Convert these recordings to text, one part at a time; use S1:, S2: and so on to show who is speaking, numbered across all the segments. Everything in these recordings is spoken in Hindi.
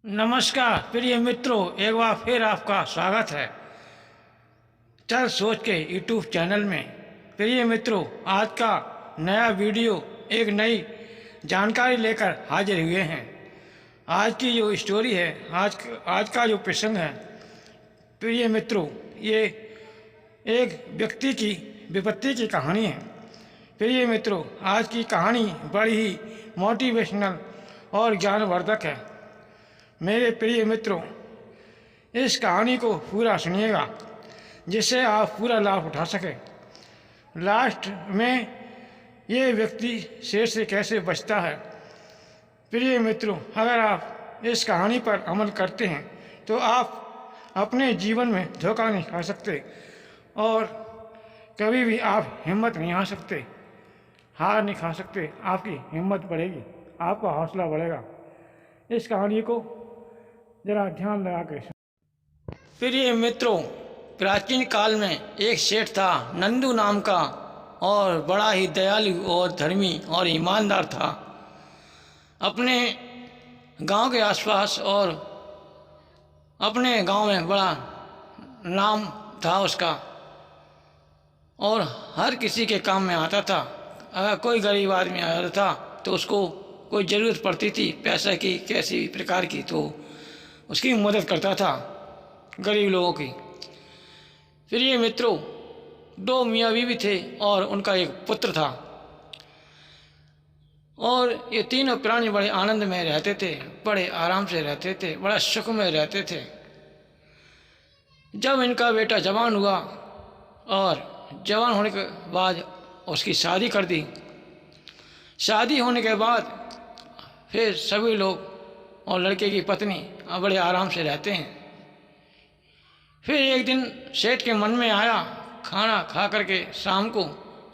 S1: नमस्कार प्रिय मित्रों, एक बार फिर आपका स्वागत है चल सोच के यूट्यूब चैनल में। प्रिय मित्रों, आज का नया वीडियो एक नई जानकारी लेकर हाजिर हुए हैं। आज की जो स्टोरी है, आज का जो प्रसंग है, प्रिय मित्रों, ये एक व्यक्ति की विपत्ति की कहानी है। प्रिय मित्रों, आज की कहानी बड़ी ही मोटिवेशनल और ज्ञानवर्धक है। मेरे प्रिय मित्रों, इस कहानी को पूरा सुनिएगा जिससे आप पूरा लाभ उठा सकें। लास्ट में ये व्यक्ति शेर से कैसे बचता है। प्रिय मित्रों, अगर आप इस कहानी पर अमल करते हैं तो आप अपने जीवन में धोखा नहीं खा सकते और कभी भी आप हिम्मत नहीं हार सकते, हार नहीं खा सकते। आपकी हिम्मत बढ़ेगी, आपका हौसला बढ़ेगा। इस कहानी को जरा ध्यान लगा के। प्रिय मित्रों, प्राचीन काल में एक सेठ था नंदू नाम का, और बड़ा ही दयालु और धर्मी और ईमानदार था। अपने गांव के आसपास और अपने गांव में बड़ा नाम था उसका, और हर किसी के काम में आता था। अगर कोई गरीब आदमी आता था तो उसको कोई ज़रूरत पड़ती थी पैसे की, कैसी प्रकार की, तो उसकी मदद करता था गरीब लोगों की। फिर ये मित्रों, दो मियाँ बीवी थे और उनका एक पुत्र था, और ये तीनों प्राणी बड़े आनंद में रहते थे, बड़े आराम से रहते थे, बड़ा सुख में रहते थे। जब इनका बेटा जवान हुआ और जवान होने के बाद उसकी शादी कर दी। शादी होने के बाद फिर सभी लोग और लड़के की पत्नी अब बड़े आराम से रहते हैं। फिर एक दिन सेठ के मन में आया, खाना खा करके शाम को,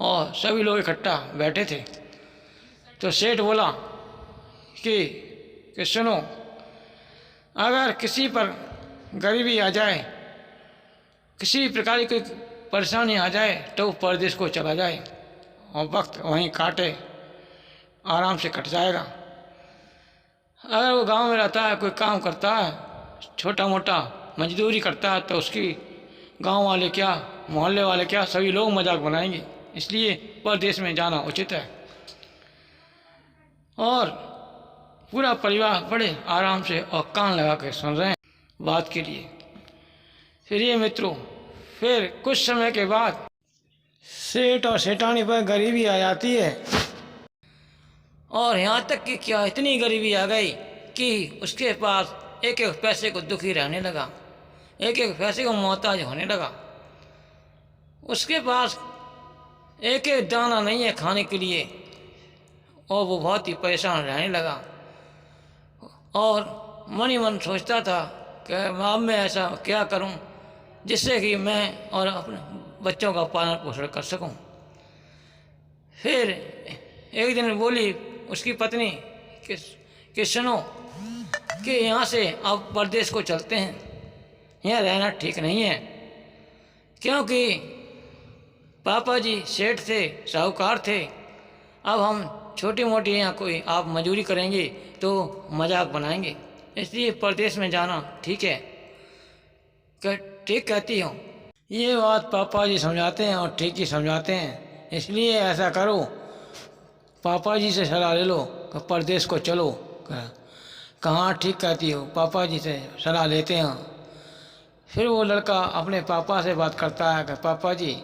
S1: और सभी लोग इकट्ठा बैठे थे, तो सेठ बोला कि सुनो, अगर किसी पर गरीबी आ जाए, किसी प्रकार की परेशानी आ जाए, तो परदेश को चला जाए और वक्त वहीं काटे, आराम से कट जाएगा। अगर वो गांव में रहता है, कोई काम करता है, छोटा मोटा मजदूरी करता है, तो उसकी गांव वाले क्या, मोहल्ले वाले क्या, सभी लोग मजाक बनाएंगे। इसलिए परदेश में जाना उचित है। और पूरा परिवार बड़े आराम से और कान लगा के सुन रहे हैं बात के लिए। फिर ये मित्रों, फिर कुछ समय के बाद सेठ और सेठानी पर गरीबी आ जाती है, और यहाँ तक कि क्या इतनी गरीबी आ गई कि उसके पास एक एक पैसे को दुखी रहने लगा, एक एक पैसे को मोहताज होने लगा। उसके पास एक एक दाना नहीं है खाने के लिए, और वो बहुत ही परेशान रहने लगा। और मन ही मन सोचता था कि अब मैं ऐसा क्या करूं जिससे कि मैं और अपने बच्चों का पालन पोषण कर सकूं। फिर एक दिन बोली उसकी पत्नी कि सुनो, कि यहाँ से अब परदेश को चलते हैं, यहाँ रहना ठीक नहीं है, क्योंकि पापा जी सेठ थे, साहूकार थे। अब हम छोटी मोटी यहाँ कोई आप मजदूरी करेंगे तो मजाक बनाएंगे, इसलिए परदेश में जाना ठीक है। ठीक कहती हूँ। ये बात पापा जी समझाते हैं और ठीक ही समझाते हैं, इसलिए ऐसा करो, पापा जी से सलाह ले लो कि परदेश को चलो। कहाँ ठीक कहती हो, पापा जी से सलाह लेते हैं। फिर वो लड़का अपने पापा से बात करता है कि पापा जी,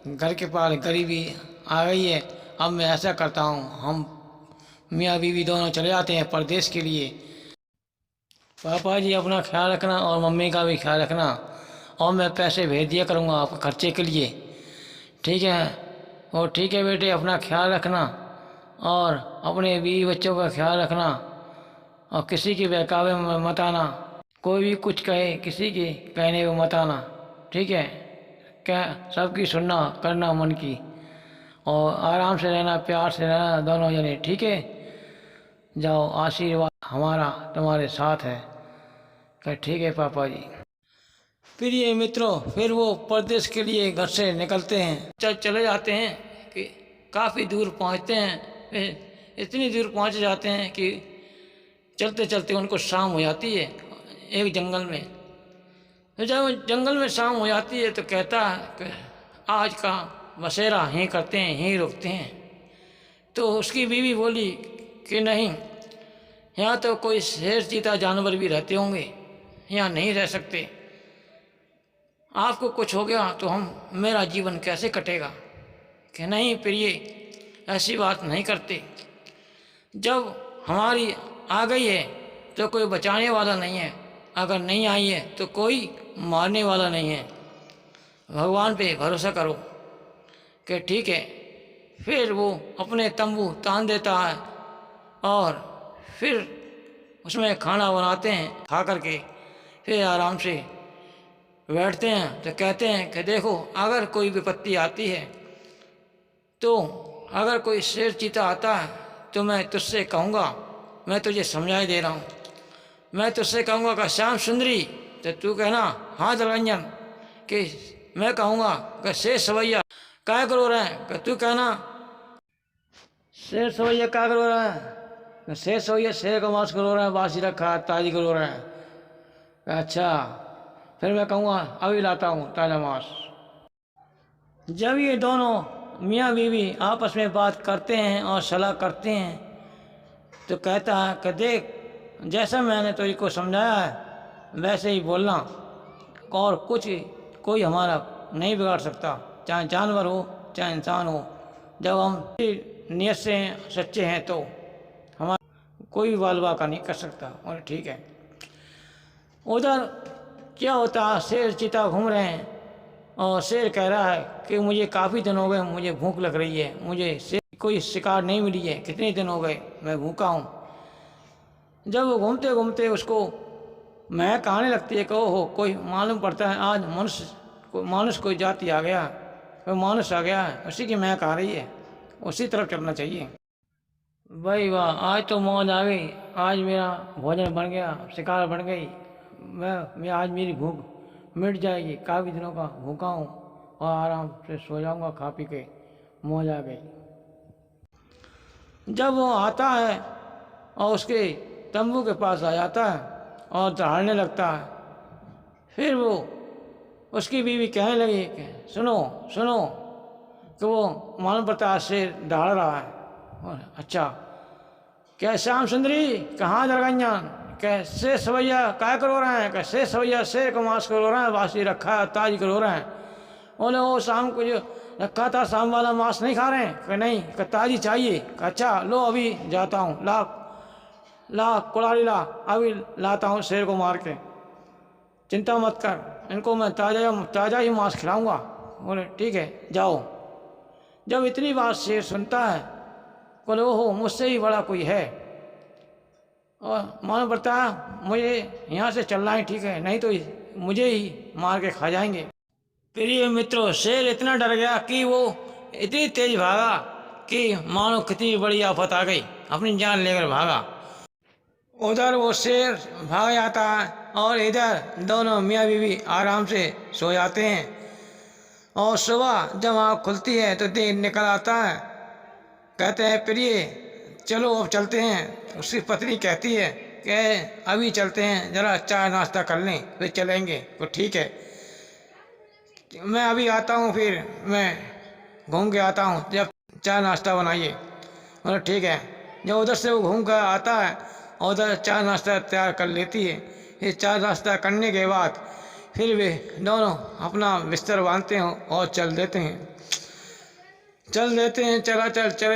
S1: घर के पास गरीबी आ गई है, अब मैं ऐसा करता हूँ, हम मियाँ बीवी दोनों चले जाते हैं परदेश के लिए। पापा जी अपना ख्याल रखना और मम्मी का भी ख्याल रखना, और मैं पैसे भेज दिया करूँगा आपके खर्चे के लिए, ठीक है? और ठीक है बेटे, अपना ख्याल रखना और अपने बीवी बच्चों का ख्याल रखना, और किसी के बहकावे में मत आना, कोई भी कुछ कहे किसी के कहने में मत आना, ठीक है? क्या सबकी सुनना करना मन की, और आराम से रहना, प्यार से रहना दोनों जने, ठीक है? जाओ, आशीर्वाद हमारा तुम्हारे साथ है। क्या ठीक है पापा जी। प्रिय मित्रों, फिर वो परदेश के लिए घर से निकलते हैं, चले जाते हैं कि काफ़ी दूर पहुंचते हैं। फिर इतनी दूर पहुंच जाते हैं कि चलते चलते उनको शाम हो जाती है एक जंगल में। तो जब जंगल में शाम हो जाती है तो कहता है कि आज का बसेरा यहीं करते हैं, यहीं रुकते हैं। तो उसकी बीवी बोली कि नहीं, यहाँ तो कोई शेर चीता जानवर भी रहते होंगे, यहाँ नहीं रह सकते। आपको कुछ हो गया तो मेरा जीवन कैसे कटेगा? कि नहीं प्रिय, ऐसी बात नहीं करते। जब हमारी आ गई है तो कोई बचाने वाला नहीं है, अगर नहीं आई है तो कोई मारने वाला नहीं है। भगवान पे भरोसा करो। कि ठीक है। फिर वो अपने तंबू तान देता है और फिर उसमें खाना बनाते हैं, खा करके फिर आराम से बैठते हैं। तो कहते हैं कि देखो, अगर कोई विपत्ति आती है तो अगर कोई शेर चीता आता है तो मैं तुझसे कहूँगा, मैं तुझे समझाई दे रहा हूँ, मैं तुझसे कहूँगा कि श्याम सुंदरी, तो तू कहना हाँ दलरंजन। कि मैं कहूँगा कि शेर सवैया क्या करो रहे हैं, कि तू कहना शेर सवैया क्या करो रहे हैं, शेर सवैया शेर का मांस करो रहे हैं, बासी रखा ताजी करो रहे हैं। अच्छा, फिर मैं कहूँगा अभी लाता हूँ ताज़ा मांस। जब ये दोनों मियाँ बीवी आपस में बात करते हैं और सलाह करते हैं तो कहता है कि देख, जैसा मैंने तुझको समझाया है वैसे ही बोलना, और कुछ कोई हमारा नहीं बिगाड़ सकता, चाहे जानवर हो चाहे इंसान हो। जब हम नियत से सच्चे हैं तो हमारा कोई बाल बाका नहीं कर सकता। और ठीक है। उधर क्या होता है, शेर चीता घूम रहे हैं और शेर कह रहा है कि मुझे काफ़ी दिन हो गए, मुझे भूख लग रही है, मुझे शेर कोई शिकार नहीं मिली है, कितने दिन हो गए, मैं भूखा हूँ। जब वो घूमते घूमते उसको महक आने लगती है कि ओहो, कोई मालूम पड़ता है आज मानुष कोई जाति आ गया, कोई मानुष आ गया है, उसी की महक आ रही है, उसी तरफ चलना चाहिए। भाई वाह, आज तो मौज आ गई, आज मेरा भोजन बन गया, शिकार बन गई, मैं आज मेरी भूख मिट जाएगी, काफ़ी दिनों का भूखा हूँ और आराम से सो जाऊँगा खा पी के, मौज आ गई। जब वो आता है और उसके तंबू के पास आ जाता है और दहाड़ने लगता है, फिर वो उसकी बीवी कहने लगी कि सुनो सुनो, कि वो मालूम पड़ता है शेर दहाड़ रहा है। और अच्छा, क्या श्याम सुंदरी कहाँ दरगंजन, कैसे सवैया क्या करो रहे हैं, कैसे सवैया शेर का मांस करो रहे हैं, बासी रखा है ताज करो रहे हैं। बोले वो शाम को जो रखा था शाम वाला मांस नहीं खा रहे हैं, कि नहीं, कि ताजी चाहिए। अच्छा लो, अभी जाता हूँ, ला कुल्हाड़ी ला, अभी लाता हूँ शेर को मार के, चिंता मत कर, इनको मैं ताज़ा ही मांस खिलाऊंगा। बोले ठीक है, जाओ। जब इतनी बात शेर सुनता है, बोले ओहो, मुझसे ही बड़ा कोई है, और मालूम पड़ता है मुझे यहाँ से चलना ही ठीक है, नहीं तो मुझे ही मार के खा जाएंगे। प्रिय मित्रों, शेर इतना डर गया कि वो इतनी तेज भागा कि मानो कितनी बड़ी आफत आ गई, अपनी जान लेकर भागा। उधर वो शेर भाग जाता है और इधर दोनों मियाँ बीवी आराम से सो जाते हैं। और सुबह जब आँख खुलती है तो दिन निकल आता है। कहते हैं प्रिय चलो अब चलते हैं। उसकी पत्नी कहती है कि अभी चलते हैं, ज़रा चाय नाश्ता कर लें फिर चलेंगे। तो ठीक है, मैं अभी आता हूँ, फिर मैं घूम के आता हूँ, जब चाय नाश्ता बनाइए। मतलब ठीक है। जब उधर से वो घूम कर आता है और उधर चाय नाश्ता तैयार कर लेती है। ये चाय नाश्ता करने के बाद फिर वे दोनों अपना बिस्तर बांधते हैं और चल देते हैं। चले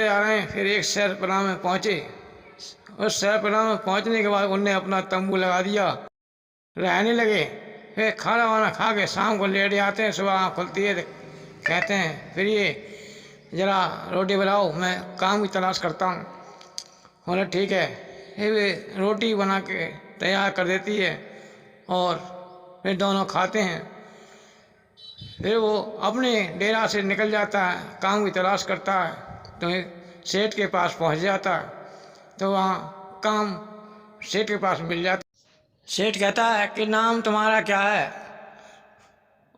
S1: जा रहे हैं। फिर एक शहरपनाह में पहुँचे। उस शहरपनाह में पहुँचने के बाद उनने अपना तंबू लगा दिया, रहने लगे। फिर खाना वाना खा के शाम को लेट जाते हैं। सुबह आँख खुलती है कहते हैं फिर ये ज़रा रोटी बनाओ, मैं काम की तलाश करता हूँ। बोले ठीक है। फिर वे रोटी बना के तैयार कर देती है और फिर दोनों खाते हैं। फिर वो अपने डेरा से निकल जाता है, काम की तलाश करता है। तो सेठ के पास पहुंच जाता है तो वहाँ काम सेठ के पास मिल जाता। सेठ कहता है कि नाम तुम्हारा क्या है?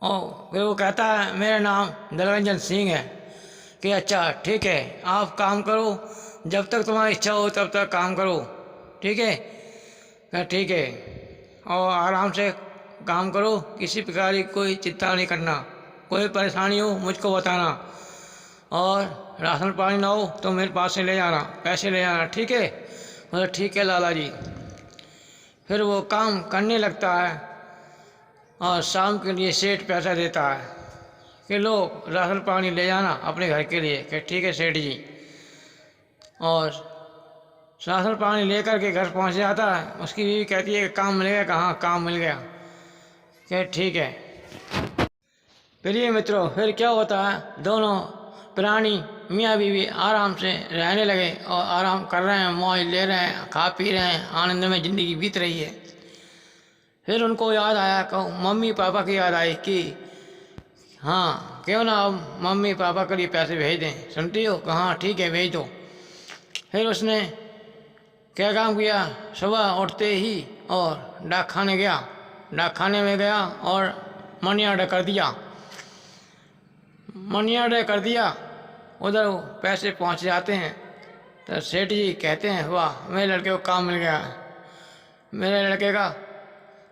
S1: और फिर वो कहता है मेरा नाम दलरंजन सिंह है। कि अच्छा ठीक है, आप काम करो, जब तक तुम्हारी इच्छा हो तब तक काम करो, ठीक है। क्या ठीक है, और आराम से काम करो, किसी प्रकार की कोई चिंता नहीं करना, कोई परेशानी हो मुझको बताना, और राशन पानी ना हो तो मेरे पास से ले जाना, पैसे ले जाना, ठीक है। मतलब ठीक है लाला जी। फिर वो काम करने लगता है और शाम के लिए सेठ पैसा देता है कि लो राशन पानी ले जाना अपने घर के लिए। कि ठीक है सेठ जी। और राशन पानी लेकर के घर पहुंच जाता है। उसकी बीवी कहती है कि काम मिल गया, कहाँ काम मिल गया। कि ठीक है। प्रिय मित्रों, फिर क्या होता है, दोनों प्राणी मियाँ बीवी आराम से रहने लगे और आराम कर रहे हैं, मौज ले रहे हैं, खा पी रहे हैं, आनंद में ज़िंदगी बीत रही है। फिर उनको याद आया कि मम्मी पापा की याद आई कि हाँ क्यों ना अब मम्मी पापा के लिए पैसे भेज दें। सुनती हो? कहाँ ठीक है भेज दो। फिर उसने क्या काम किया, सुबह उठते ही और डाक खाने गया। डाक खाने में गया और मनी ऑर्डर कर दिया। मनी ऑर्डर कर दिया, उधर पैसे पहुंच जाते हैं। तो सेठ जी कहते हैं वाह मेरे लड़के को काम मिल गया, मेरे लड़के का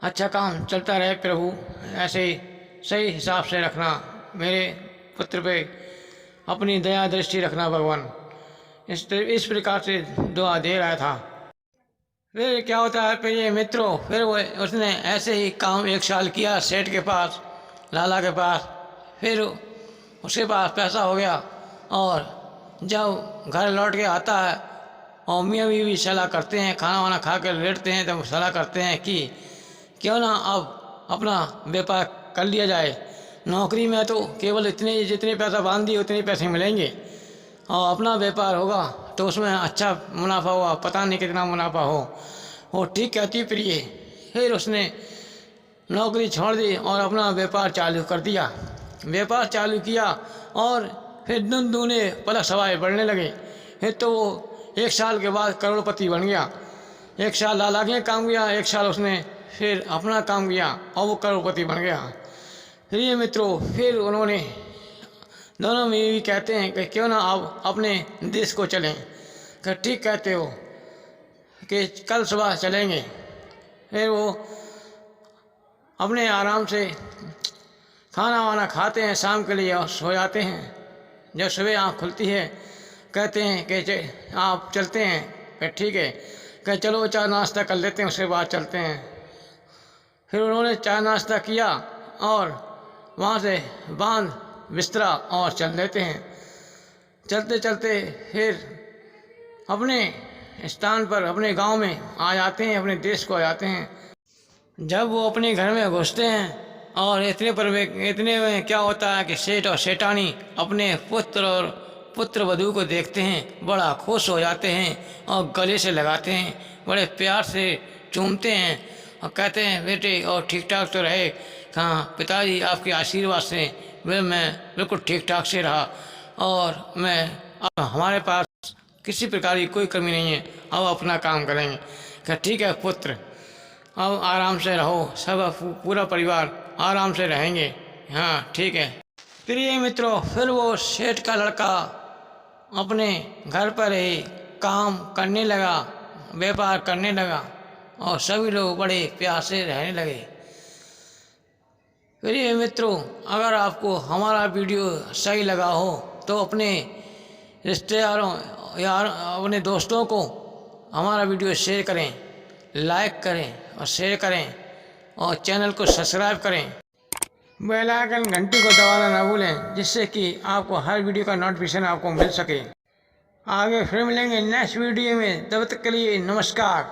S1: अच्छा काम चलता रहे प्रभु, ऐसे ही सही हिसाब से रखना, मेरे पुत्र पे अपनी दया दृष्टि रखना भगवान। इस प्रकार से दुआ दे रहा था। फिर क्या होता है प्रिय मित्रों, फिर वो उसने ऐसे ही काम 1 साल किया सेठ के पास, लाला के पास। फिर उसके पास पैसा हो गया और जब घर लौट के आता है और मियाँ बीवी सलाह करते हैं, खाना वाना खा कर लेटते हैं, तब सलाह करते हैं कि क्यों ना अब अपना व्यापार कर लिया जाए। नौकरी में तो केवल इतने जितने पैसा बांध दिए उतने पैसे मिलेंगे, और अपना व्यापार होगा तो उसमें अच्छा मुनाफा होगा, पता नहीं कितना मुनाफा हो। वो ठीक कहती प्रिय। फिर उसने नौकरी छोड़ दी और अपना व्यापार चालू कर दिया। व्यापार चालू किया और फिर दिन दूने पलक सवाए बढ़ने लगे। फिर तो वो 1 साल के बाद करोड़पति बन गया। 1 साल लाला के काम किया, 1 साल उसने फिर अपना काम किया और वो करोड़पति बन गया। फिर ये मित्रों, फिर उन्होंने दोनों में भी कहते हैं कि क्यों ना आप अपने देश को चलें। कि ठीक कहते हो कि कल सुबह चलेंगे। फिर वो अपने आराम से खाना वाना खाते हैं शाम के लिए और सो जाते हैं। जब सुबह आँख खुलती है कहते हैं कि आप चलते हैं। कि ठीक है, कि चलो चाय नाश्ता कर लेते हैं, उसके बाद चलते हैं। फिर उन्होंने चाय नाश्ता किया और वहाँ से बांध बिस्तरा और चल देते हैं। चलते चलते फिर अपने स्थान पर, अपने गांव में आ जाते हैं, अपने देश को आ जाते हैं। जब वो अपने घर में घुसते हैं और इतने में क्या होता है कि सेठ और सेठानी अपने पुत्र और पुत्र वधू को देखते हैं, बड़ा खुश हो जाते हैं और गले से लगाते हैं, बड़े प्यार से चूमते हैं और कहते हैं बेटे और ठीक ठाक तो रहे। हाँ पिताजी आपके आशीर्वाद से मैं बिल्कुल ठीक ठाक से रहा और मैं अब हमारे पास किसी प्रकार की कोई कमी नहीं है, अब अपना काम करेंगे। क्या ठीक है पुत्र, अब आराम से रहो, सब पूरा परिवार आराम से रहेंगे। हाँ ठीक है। प्रिय मित्रों, फिर वो सेठ का लड़का अपने घर पर ही काम करने लगा, व्यापार करने लगा और सभी लोग बड़े प्यार से रहने लगे। प्रिय मित्रों, अगर आपको हमारा वीडियो सही लगा हो तो अपने रिश्तेदारों या अपने दोस्तों को हमारा वीडियो शेयर करें, लाइक करें और शेयर करें और चैनल को सब्सक्राइब करें। बेल आइकन घंटी को दबाना ना भूलें, जिससे कि आपको हर वीडियो का नोटिफिकेशन आपको मिल सके। आगे फिर मिलेंगे नेक्स्ट वीडियो में, तब तक के लिए नमस्कार।